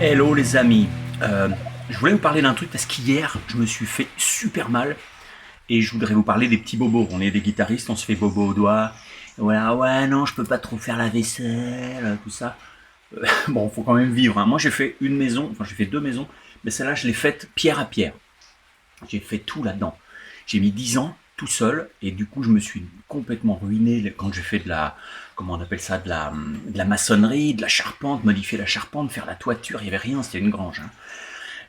Hello les amis. Je voulais vous parler d'un truc parce qu'hier je me suis fait super mal et je voudrais vous parler des petits bobos. On est des guitaristes, on se fait bobo au doigt. Voilà, ouais non je peux pas trop faire la vaisselle, tout ça. Bon, faut quand même vivre, hein. Moi j'ai fait une maison, enfin j'ai fait deux maisons, mais celle-là je l'ai faite pierre à pierre. J'ai fait tout là-dedans. J'ai mis 10 ans tout seul et du coup je me suis complètement ruiné quand j'ai fait de la, comment on appelle ça, de la maçonnerie, de la charpente, modifier la charpente, faire la toiture, il n'y avait rien, c'était une grange, hein.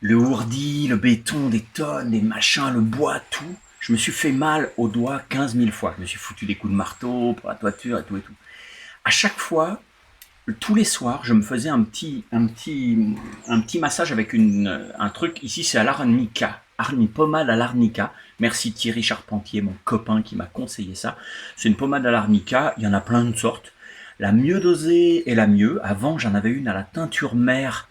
Le ourdi, le béton, des tonnes, des machins, le bois, tout. Je me suis fait mal au doigt 15 000 fois. Je me suis foutu des coups de marteau pour la toiture et tout et tout. À chaque fois, tous les soirs, je me faisais un petit massage avec un truc. Ici, c'est à l'arnica, une pommade à l'arnica. Merci Thierry Charpentier, mon copain, qui m'a conseillé ça. C'est une pommade à l'arnica. Il y en a plein de sortes. La mieux dosée est la mieux. Avant, j'en avais une à la teinture mère.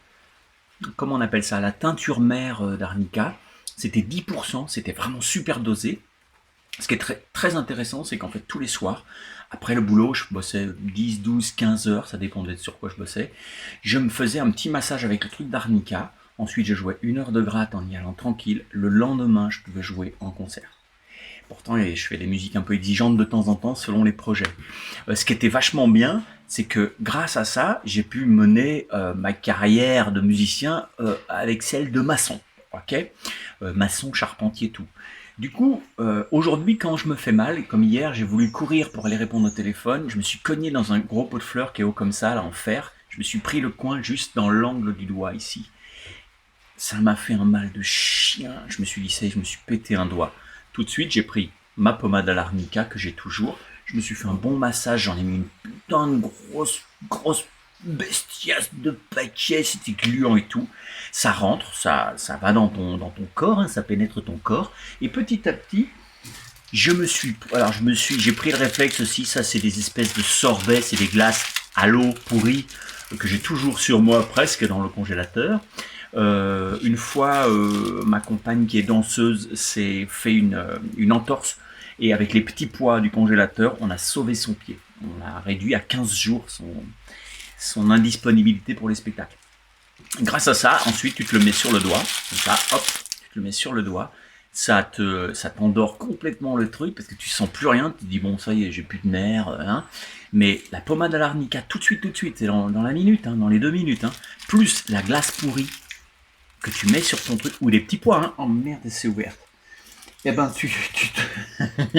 Comment on appelle ça? La teinture mère d'arnica. C'était 10%. C'était vraiment super dosé. Ce qui est très, très intéressant, c'est qu'en fait, tous les soirs, après le boulot, je bossais 10, 12, 15 heures, ça dépendait de sur quoi je bossais. Je me faisais un petit massage avec le truc d'arnica. Ensuite, je jouais 1 heure de gratte en y allant tranquille. Le lendemain, je pouvais jouer en concert. Pourtant, je fais des musiques un peu exigeantes de temps en temps selon les projets. Ce qui était vachement bien, c'est que grâce à ça, j'ai pu mener ma carrière de musicien avec celle de maçon. Ok, maçon, charpentier, tout. Du coup, aujourd'hui, quand je me fais mal, comme hier, j'ai voulu courir pour aller répondre au téléphone. Je me suis cogné dans un gros pot de fleurs qui est haut comme ça, là, en fer. Je me suis pris le coin juste dans l'angle du doigt, ici. Ça m'a fait un mal de chien. Je me suis lissé, je me suis pété un doigt. Tout de suite, j'ai pris ma pommade à l'arnica que j'ai toujours. Je me suis fait un bon massage, j'en ai mis une putain de grosse bestiasse de paquets, c'était gluant et tout. Ça rentre, ça va dans ton corps, hein, ça pénètre ton corps. Et petit à petit, j'ai pris le réflexe aussi, ça c'est des espèces de sorbets, c'est des glaces à l'eau pourries que j'ai toujours sur moi presque dans le congélateur. Une fois, ma compagne qui est danseuse s'est fait une entorse et avec les petits pois du congélateur, on a sauvé son pied. On a réduit à 15 jours son indisponibilité pour les spectacles. Grâce à ça, ensuite, tu te le mets sur le doigt, comme ça, hop, tu te le mets sur le doigt. Ça t'endort complètement le truc parce que tu sens plus rien. Tu te dis bon, ça y est, j'ai plus de nerfs, hein. Mais la pommade à l'arnica, tout de suite, c'est dans la minute, hein, dans les 2 minutes, hein, plus la glace pourrie que tu mets sur ton truc, ou des petits pois, hein. Oh merde, c'est ouvert. Eh ben, tu te...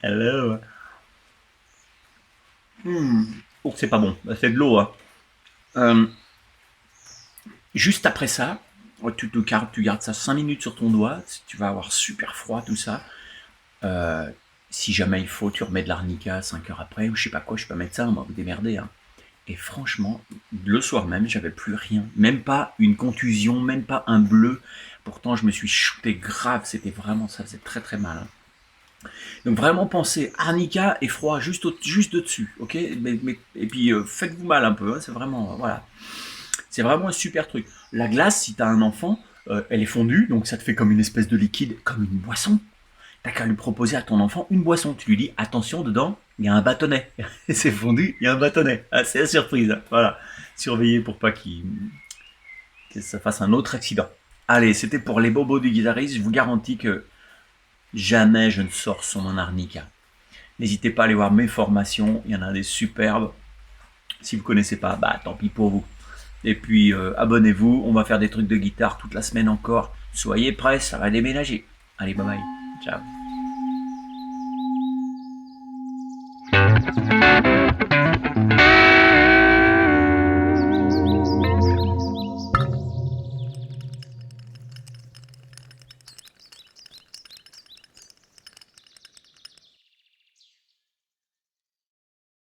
Hello. Oh, c'est pas bon, c'est de l'eau, hein. Euh, Juste après ça, tu gardes ça 5 minutes sur ton doigt, tu vas avoir super froid, tout ça. Euh, Si jamais il faut, tu remets de l'arnica 5 heures après, ou je sais pas quoi, je sais pas mettre ça, on va vous démerder, hein. Et franchement, le soir même, j'avais plus rien. Même pas une contusion, même pas un bleu. Pourtant, je me suis shooté grave. C'était vraiment, ça faisait très très mal, hein. Donc vraiment pensez, arnica et froid juste dessus, ok, et puis faites-vous mal un peu, hein, c'est vraiment, voilà. C'est vraiment un super truc. La glace, si tu as un enfant, elle est fondue, donc ça te fait comme une espèce de liquide, comme une boisson. T'as qu'à lui proposer à ton enfant une boisson. Tu lui dis, attention, dedans, il y a un bâtonnet. C'est fondu, il y a un bâtonnet. Ah, c'est la surprise, hein. Voilà. Surveillez pour pas que ça fasse un autre accident. Allez, c'était pour les bobos du guitariste. Je vous garantis que jamais je ne sors sur mon arnica. N'hésitez pas à aller voir mes formations. Il y en a des superbes. Si vous connaissez pas, bah tant pis pour vous. Et puis abonnez-vous. On va faire des trucs de guitare toute la semaine encore. Soyez prêts, ça va déménager. Allez, bye bye. Ciao.